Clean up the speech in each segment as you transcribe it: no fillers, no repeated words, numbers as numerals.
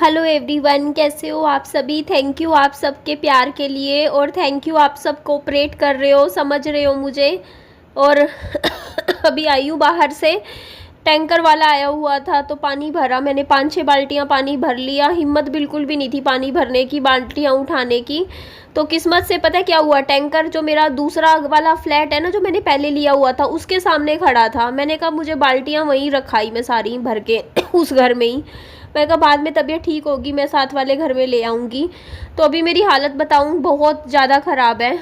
Hello everyone, कैसे हो आप सभी। थैंक यू आप सबके प्यार के लिए और थैंक यू आप सब कोऑपरेट कर रहे हो, समझ रहे हो मुझे। और अभी आई हूँ बाहर से, टैंकर वाला आया हुआ था तो पानी भरा मैंने, 5-6 बाल्टियाँ पानी भर लिया। हिम्मत बिल्कुल भी नहीं थी पानी भरने की, बाल्टियाँ उठाने की। तो किस्मत से पता क्या हुआ, टैंकर जो मेरा दूसरा वाला फ्लैट है ना, जो मैंने पहले लिया हुआ था, उसके सामने खड़ा था। मैंने कहा मुझे बाल्टियाँ वहीं रखाई मैं सारी भर के उस घर में ही। मैं कहा बाद में तबीयत ठीक होगी मैं साथ वाले घर में ले आऊँगी। तो अभी मेरी हालत बताऊँ, बहुत ज़्यादा ख़राब है।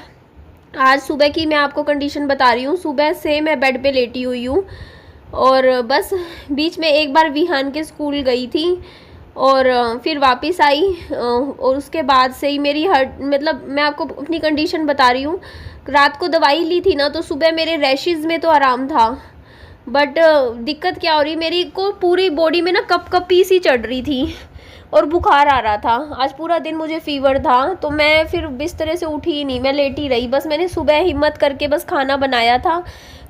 आज सुबह की मैं आपको कंडीशन बता रही हूँ। सुबह से मैं बेड पे लेटी हुई हूँ और बस बीच में एक बार विहान के स्कूल गई थी और फिर वापस आई। और उसके बाद से ही मेरी मतलब मैं आपको अपनी कंडीशन बता रही हूँ। रात को दवाई ली थी ना, तो सुबह मेरे रैशेज़ में तो आराम था, बट दिक्कत क्या हो रही, मेरी को पूरी बॉडी में ना कपकपी सी चढ़ रही थी और बुखार आ रहा था। आज पूरा दिन मुझे फीवर था, तो मैं फिर बिस्तरे से उठी ही नहीं, मैं लेटी रही। बस मैंने सुबह हिम्मत करके बस खाना बनाया था।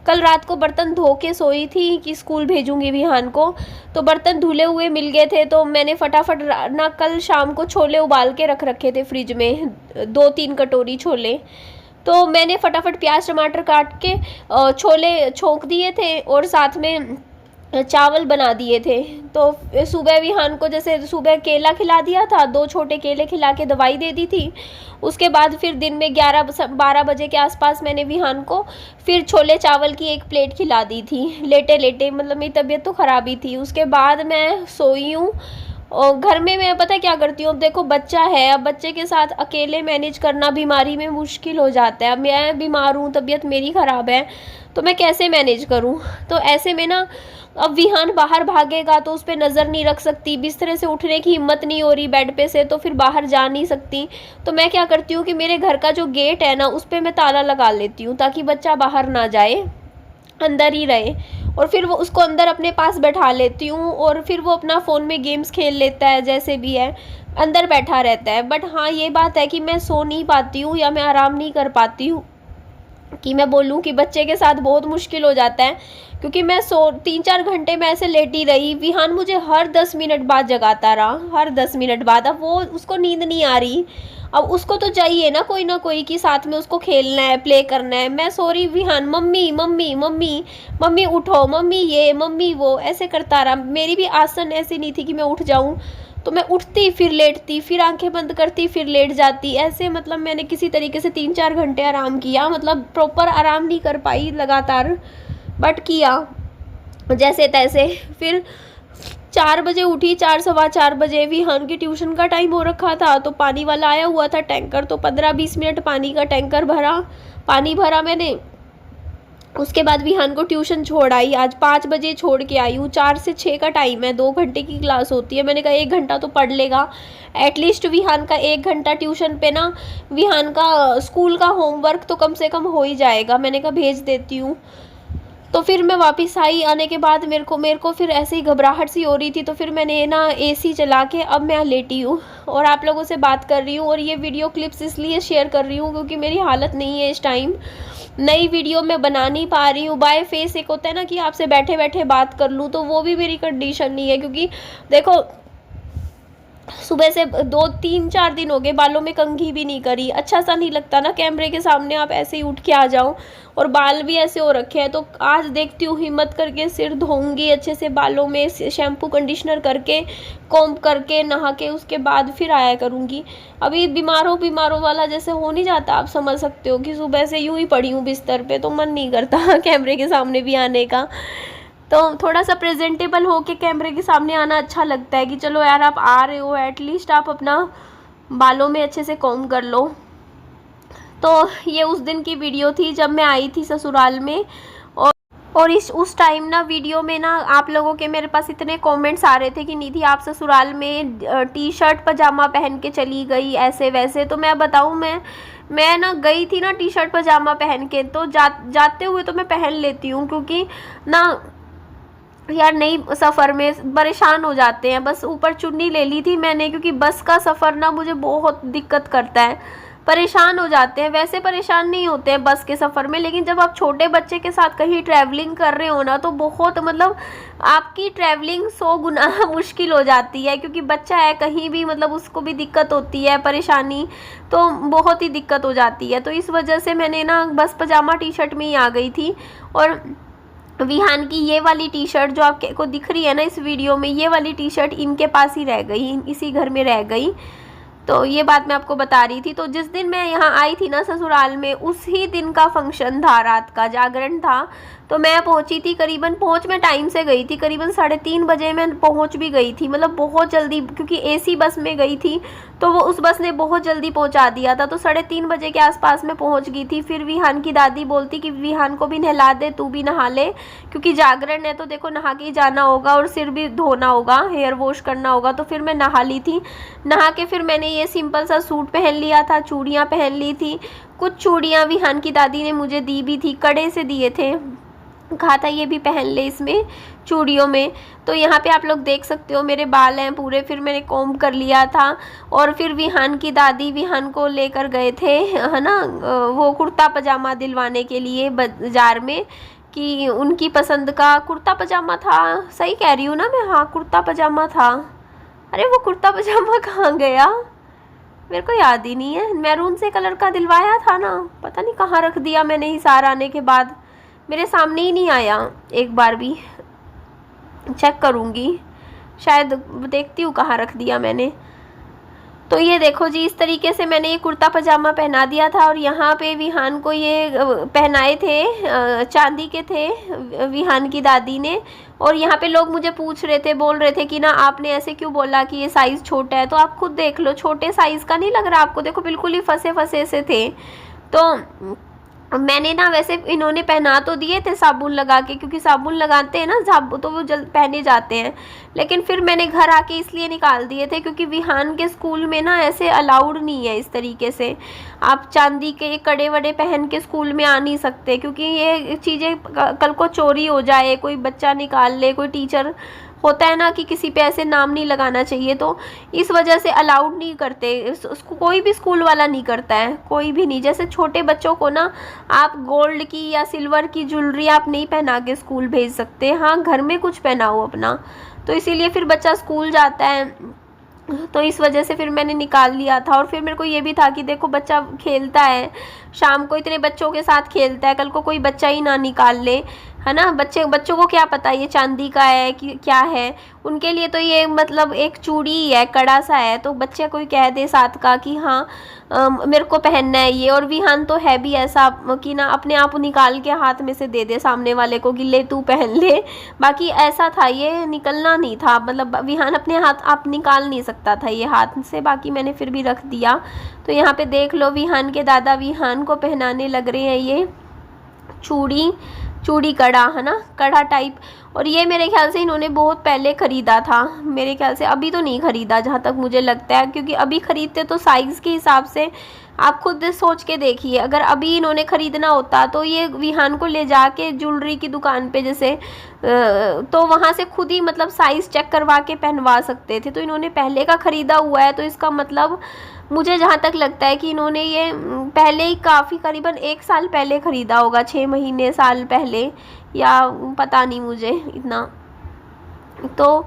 कल रात को बर्तन धो के सोई थी कि स्कूल भेजूंगी विहान को, तो बर्तन धुले हुए मिल गए थे। तो मैंने फटाफट ना, कल शाम को छोले उबाल के रख रखे थे फ्रिज में, 2-3 कटोरी छोले। तो मैंने फटाफट प्याज टमाटर काट के छोले छोंक दिए थे और साथ में चावल बना दिए थे। तो सुबह विहान को जैसे सुबह केला खिला दिया था, 2 छोटे केले खिला के दवाई दे दी थी। उसके बाद फिर दिन में 11-12 बजे के आसपास मैंने विहान को फिर छोले चावल की एक प्लेट खिला दी थी, लेटे लेटे। मतलब मेरी तबीयत तो ख़राब ही थी। उसके बाद मैं सोई हूँ। और घर में मैं पता क्या करती हूँ, अब देखो बच्चा है, अब बच्चे के साथ अकेले मैनेज करना बीमारी में मुश्किल हो जाता है। अब मैं बीमार हूँ, तबीयत मेरी ख़राब है, तो मैं कैसे मैनेज करूँ। तो ऐसे में ना, अब विहान बाहर भागेगा तो उस पर नज़र नहीं रख सकती, बिस्तरे से उठने की हिम्मत नहीं हो रही बेड पे से, तो फिर बाहर जा नहीं सकती। तो मैं क्या करती हूँ कि मेरे घर का जो गेट है ना, उस पर मैं ताला लगा लेती हूँ ताकि बच्चा बाहर ना जाए, अंदर ही रहे। और फिर वो उसको अंदर अपने पास बैठा लेती हूँ और फिर वो अपना फ़ोन में गेम्स खेल लेता है, जैसे भी है अंदर बैठा रहता है। बट हाँ, ये बात है कि मैं सो नहीं पाती हूँ या मैं आराम नहीं कर पाती हूँ, कि मैं बोलूँ कि बच्चे के साथ बहुत मुश्किल हो जाता है। क्योंकि मैं 3-4 घंटे में ऐसे लेटी रही, विहान मुझे हर 10 मिनट बाद जगाता रहा, हर 10 मिनट बाद। अब वो उसको नींद नहीं आ रही, अब उसको तो चाहिए ना कोई कि साथ में उसको खेलना है, प्ले करना है। मैं सो रही, विहान मम्मी मम्मी मम्मी मम्मी उठो, मम्मी ये मम्मी वो, ऐसे करता रहा। मेरी भी आसन ऐसी नहीं थी कि मैं उठ जाऊँ, तो मैं उठती फिर लेटती, फिर आंखें बंद करती, फिर लेट जाती, ऐसे। मतलब मैंने किसी तरीके से 3-4 घंटे आराम किया, मतलब प्रॉपर आराम नहीं कर पाई लगातार, बट किया जैसे तैसे। फिर 4 बजे उठी, 4-4:15 बजे विहान की ट्यूशन का टाइम हो रखा था। तो पानी वाला आया हुआ था टैंकर, तो 15-20 मिनट पानी का टैंकर भरा, पानी भरा मैंने। उसके बाद विहान को ट्यूशन छोड़ आई, आज 5 बजे छोड़ के आई हूँ। 4 से 6 का टाइम है, 2 घंटे की क्लास होती है। मैंने कहा 1 घंटा तो पढ़ लेगा एटलीस्ट। विहान का 1 घंटा ट्यूशन पे ना, विहान का स्कूल का होमवर्क तो कम से कम हो ही जाएगा। मैंने कहा भेज देती हूँ। तो फिर मैं वापस आई, आने के बाद मेरे को फिर ऐसे ही घबराहट सी हो रही थी, तो फिर मैंने ना एसी चला के अब मैं लेटी हूँ और आप लोगों से बात कर रही हूँ। और ये वीडियो क्लिप्स इसलिए शेयर कर रही हूँ क्योंकि मेरी हालत नहीं है इस टाइम, नई वीडियो मैं बना नहीं पा रही हूँ। बाय फेस एक होता है ना कि आपसे बैठे बैठे बात कर लूँ, तो वो भी मेरी कंडीशन नहीं है। क्योंकि देखो, सुबह से 2-3-4 दिन हो गए बालों में कंघी भी नहीं करी। अच्छा सा नहीं लगता ना कैमरे के सामने आप ऐसे ही उठ के आ जाओ, और बाल भी ऐसे हो रखे हैं। तो आज देखती हूँ, हिम्मत करके सिर धोऊंगी अच्छे से, बालों में शैम्पू कंडीशनर करके, कॉम्ब करके, नहा के उसके बाद फिर आया करूँगी। अभी बीमारों वाला जैसे हो नहीं जाता, आप समझ सकते हो कि सुबह से यूँ ही पड़ी हूँ बिस्तर पे, तो मन नहीं करता कैमरे के सामने भी आने का। तो थोड़ा सा प्रेजेंटेबल हो के कैमरे के सामने आना अच्छा लगता है कि चलो यार आप आ रहे हो, एटलीस्ट आप अपना बालों में अच्छे से कॉम्ब कर लो। तो ये उस दिन की वीडियो थी जब मैं आई थी ससुराल में। और उस टाइम ना वीडियो में ना आप लोगों के मेरे पास इतने कमेंट्स आ रहे थे कि निधि आप ससुराल में टी शर्ट पजामा पहन के चली गई, ऐसे वैसे। तो मैं बताऊँ, मैं ना गई थी ना टी शर्ट पजामा पहन के, तो जाते हुए तो मैं पहन लेती हूँ, क्योंकि ना यार नई सफ़र में परेशान हो जाते हैं। बस ऊपर चुन्नी ले ली थी मैंने, क्योंकि बस का सफ़र ना मुझे बहुत दिक्कत करता है। परेशान हो जाते हैं। वैसे परेशान नहीं होते हैं बस के सफ़र में, लेकिन जब आप छोटे बच्चे के साथ कहीं ट्रैवलिंग कर रहे हो ना, तो बहुत मतलब आपकी ट्रैवलिंग 100 गुना मुश्किल हो जाती है, क्योंकि बच्चा है कहीं भी, मतलब उसको भी दिक्कत होती है, परेशानी तो बहुत ही दिक्कत हो जाती है। तो इस वजह से मैंने ना बस पजामा टी शर्ट में ही आ गई थी। और विहान की ये वाली टी शर्ट जो आपको दिख रही है ना इस वीडियो में, ये वाली टी शर्ट इनके पास ही रह गई, इसी घर में रह गई। तो ये बात मैं आपको बता रही थी। तो जिस दिन मैं यहाँ आई थी ना ससुराल में, उसी दिन का फंक्शन था, रात का जागरण था। तो मैं पहुँची थी करीबन, मैं टाइम से गई थी, करीबन 3:30 बजे मैं पहुँच भी गई थी, मतलब बहुत जल्दी, क्योंकि एसी बस में गई थी तो वो उस बस ने बहुत जल्दी पहुँचा दिया था। तो 3:30 बजे के आसपास मैं पहुँच गई थी। फिर विहान की दादी बोलती कि विहान को भी नहला दे, तू भी नहा ले, क्योंकि जागरण है तो देखो नहा के ही जाना होगा और सिर भी धोना होगा, हेयर वॉश करना होगा। तो फिर मैं नहा ली थी। नहा के फिर मैंने ये सिंपल सा सूट पहन लिया था, चूड़ियाँ पहन ली थी। कुछ चूड़ियाँ विहान की दादी ने मुझे दी भी थी, कड़े से दिए थे, कहा था ये भी पहन ले इसमें चूड़ियों में। तो यहाँ पे आप लोग देख सकते हो मेरे बाल हैं पूरे, फिर मैंने कॉम्ब कर लिया था। और फिर विहान की दादी विहान को लेकर गए थे, है ना, वो कुर्ता पजामा दिलवाने के लिए बाज़ार में, कि उनकी पसंद का कुर्ता पजामा था। सही कह रही हूँ ना मैं? हाँ, कुर्ता पजामा था। अरे वो कुर्ता पजामा कहाँ गया, मेरे को याद ही नहीं है। मैरून से कलर का दिलवाया था ना, पता नहीं कहाँ रख दिया मैंने हिसार आने के बाद, मेरे सामने ही नहीं आया। एक बार भी चेक करूँगी, शायद देखती हूँ कहाँ रख दिया मैंने। तो ये देखो जी, इस तरीके से मैंने ये कुर्ता पजामा पहना दिया था। और यहाँ पे विहान को ये पहनाए थे, चांदी के थे विहान की दादी ने। और यहाँ पे लोग मुझे पूछ रहे थे, बोल रहे थे कि ना आपने ऐसे क्यों बोला कि ये साइज़ छोटा है। तो आप खुद देख लो, छोटे साइज़ का नहीं लग रहा आपको? देखो बिल्कुल ही फंसे फंसे से थे। तो मैंने ना, वैसे इन्होंने पहना तो दिए थे साबुन लगा के, क्योंकि साबुन लगाते हैं ना साबुन तो वो जल्द पहने जाते हैं, लेकिन फिर मैंने घर आके इसलिए निकाल दिए थे क्योंकि विहान के स्कूल में ना ऐसे अलाउड नहीं है इस तरीके से। आप चांदी के कड़े वड़े पहन के स्कूल में आ नहीं सकते, क्योंकि ये चीज़ें कल को चोरी हो जाए, कोई बच्चा निकाल ले, कोई टीचर होता है ना कि किसी पे ऐसे नाम नहीं लगाना चाहिए, तो इस वजह से अलाउड नहीं करते उसको, कोई भी स्कूल वाला नहीं करता है, कोई भी नहीं। जैसे छोटे बच्चों को ना आप गोल्ड की या सिल्वर की ज्वेलरी आप नहीं पहना के स्कूल भेज सकते, हाँ घर में कुछ पहनाओ अपना। तो इसीलिए फिर बच्चा स्कूल जाता है, तो इस वजह से फिर मैंने निकाल लिया था। और फिर मेरे को ये भी था कि देखो बच्चा खेलता है, शाम को इतने बच्चों के साथ खेलता है, कल को कोई बच्चा ही ना निकाल ले, है ना। बच्चों को क्या पता ये चांदी का है कि क्या है, उनके लिए तो ये मतलब एक चूड़ी ही है, कड़ा सा है। तो बच्चे कोई कह दे साथ का कि हाँ मेरे को पहनना है ये। और विहान तो है भी ऐसा कि ना अपने आप निकाल के हाथ में से दे दे सामने वाले को कि ले तू पहन ले। बाकी ऐसा था, ये निकलना नहीं था, मतलब विहान अपने हाथ आप निकाल नहीं सकता था ये हाथ से। बाकी मैंने फिर भी रख दिया। तो यहाँ पे देख लो विहान के दादा विहान को पहनाने लग रहे हैं ये चूड़ी कड़ा, है ना, कड़ा टाइप। और ये मेरे ख्याल से इन्होंने बहुत पहले ख़रीदा था, मेरे ख्याल से अभी तो नहीं ख़रीदा जहाँ तक मुझे लगता है, क्योंकि अभी ख़रीदते तो साइज़ के हिसाब से। आप खुद सोच के देखिए, अगर अभी इन्होंने ख़रीदना होता तो ये विहान को ले जाके ज्वेलरी की दुकान पे जैसे तो वहाँ से खुद ही मतलब साइज़ चेक करवा के पहनवा सकते थे। तो इन्होंने पहले का ख़रीदा हुआ है, तो इसका मतलब मुझे जहाँ तक लगता है कि इन्होंने ये पहले ही काफ़ी करीबन 1 साल पहले ख़रीदा होगा, 6 महीने साल पहले, या पता नहीं मुझे इतना। तो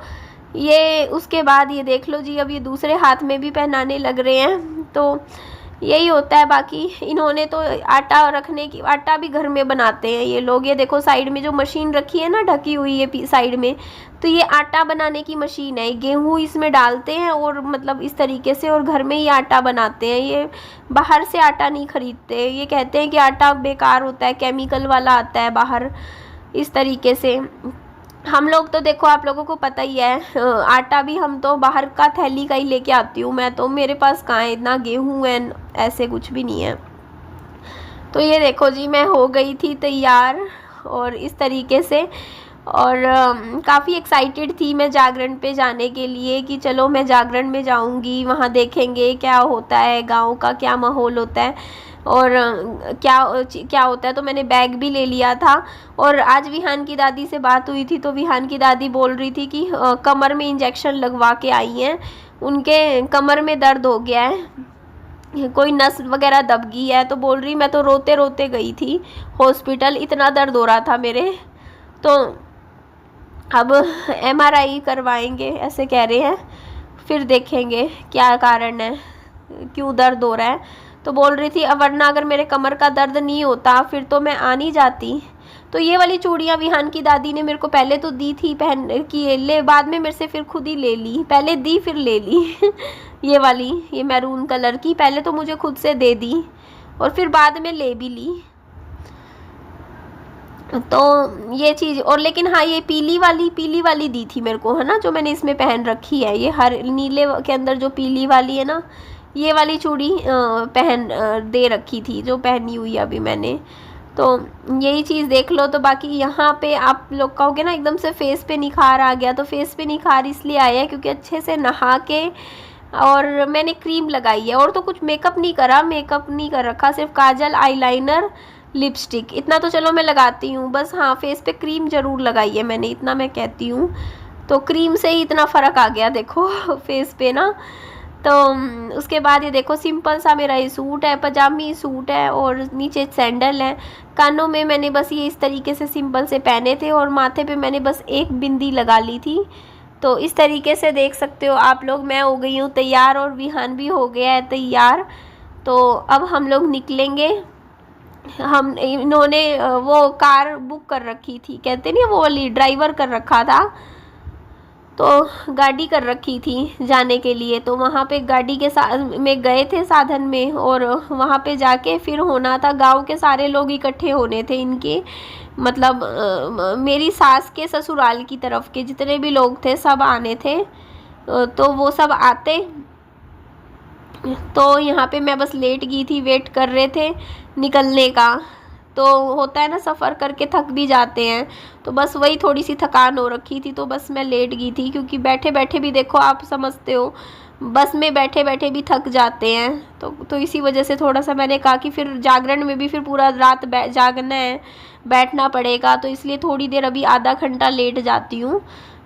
ये उसके बाद ये देख लो जी, अब ये दूसरे हाथ में भी पहनाने लग रहे हैं। तो यही होता है। बाकी इन्होंने तो आटा भी घर में बनाते हैं ये लोग। ये देखो साइड में जो मशीन रखी है ना, ढकी हुई है साइड में, तो ये आटा बनाने की मशीन है। गेहूँ इसमें डालते हैं और मतलब इस तरीके से, और घर में ही आटा बनाते हैं। ये बाहर से आटा नहीं खरीदते, ये कहते हैं कि आटा बेकार होता है, केमिकल वाला आता है बाहर, इस तरीके से। हम लोग तो देखो, आप लोगों को पता ही है, आटा भी हम तो बाहर का थैली का ही लेके आती हूँ मैं, तो मेरे पास कहाँ है इतना गेहूँ है, ऐसे कुछ भी नहीं है। तो ये देखो जी, मैं हो गई थी तैयार और इस तरीके से, और काफ़ी एक्साइटेड थी मैं जागरण पे जाने के लिए, कि चलो मैं जागरण में जाऊंगी, वहाँ देखेंगे क्या होता है, गांव का क्या माहौल होता है और क्या होता है। तो मैंने बैग भी ले लिया था। और आज विहान की दादी से बात हुई थी, तो विहान की दादी बोल रही थी कि कमर में इंजेक्शन लगवा के आई हैं, उनके कमर में दर्द हो गया है। कोई नस वगैरह दब गई है। तो बोल रही मैं तो रोते रोते गई थी हॉस्पिटल, इतना दर्द हो रहा था मेरे। तो अब MRI करवाएंगे ऐसे कह रहे हैं, फिर देखेंगे क्या कारण है, क्यों दर्द हो रहा है। तो बोल रही थी वरना अगर मेरे कमर का दर्द नहीं होता फिर तो मैं आ नहीं जाती। तो ये वाली चूड़ियाँ विहान की दादी ने मेरे को पहले तो दी थी पहन की ले, बाद में मेरे से फिर खुद ही ले ली, पहले दी फिर ले ली ये वाली, ये मैरून कलर की, पहले तो मुझे खुद से दे दी और फिर बाद में ले भी ली। तो ये चीज़, और लेकिन हाँ ये पीली वाली दी थी मेरे को, है ना, जो मैंने इसमें पहन रखी है, ये हर नीले के अंदर जो पीली वाली है ना, ये वाली चूड़ी पहन दे रखी थी, जो पहनी हुई अभी मैंने। तो यही चीज़ देख लो। तो बाकी यहाँ पे आप लोग कहोगे ना एकदम से फेस पे निखार आ गया, तो फेस पे निखार इसलिए आया है क्योंकि अच्छे से नहा के और मैंने क्रीम लगाई है, और तो कुछ मेकअप नहीं करा, मेकअप नहीं कर रखा, सिर्फ काजल, आईलाइनर, लिपस्टिक, इतना तो चलो मैं लगाती हूँ बस। हाँ फेस पे क्रीम ज़रूर लगाई है मैंने, इतना मैं कहती हूँ। तो क्रीम से ही इतना फ़र्क आ गया देखो फेस पे ना। तो उसके बाद ये देखो सिंपल सा मेरा ये सूट है, पजामी सूट है और नीचे सैंडल है। कानों में मैंने बस ये इस तरीके से सिंपल से पहने थे और माथे पे मैंने बस एक बिंदी लगा ली थी। तो इस तरीके से देख सकते हो आप लोग, मैं हो गई हूँ तैयार और विहान भी हो गया है तैयार। तो अब हम लोग निकलेंगे। हम इन्होंने वो कार बुक कर रखी थी, कहते नहीं वो वाली, ड्राइवर कर रखा था, तो गाड़ी कर रखी थी जाने के लिए। तो वहाँ पे गाड़ी के साथ में गए थे साधन में, और वहाँ पे जाके फिर होना था, गांव के सारे लोग इकट्ठे होने थे इनके, मतलब मेरी सास के ससुराल की तरफ के जितने भी लोग थे सब आने थे। तो वो सब आते, तो यहाँ पे मैं बस लेट गई थी, वेट कर रहे थे निकलने का। तो होता है ना सफ़र करके थक भी जाते हैं, तो बस वही थोड़ी सी थकान हो रखी थी, तो बस मैं लेट गई थी, क्योंकि बैठे बैठे भी देखो आप समझते हो बस में बैठे बैठे भी थक जाते हैं। तो इसी वजह से थोड़ा सा मैंने कहा कि फिर जागरण में भी फिर पूरा रात जागना है, बैठना पड़ेगा, तो इसलिए थोड़ी देर अभी आधा घंटा लेट जाती हूँ,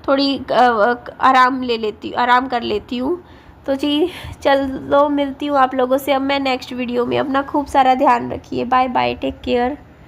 थोड़ी आराम कर लेती हूँ। तो जी चलो मिलती हूँ आप लोगों से अब मैं नेक्स्ट वीडियो में। अपना खूब सारा ध्यान रखिए, बाय बाय, टेक केयर।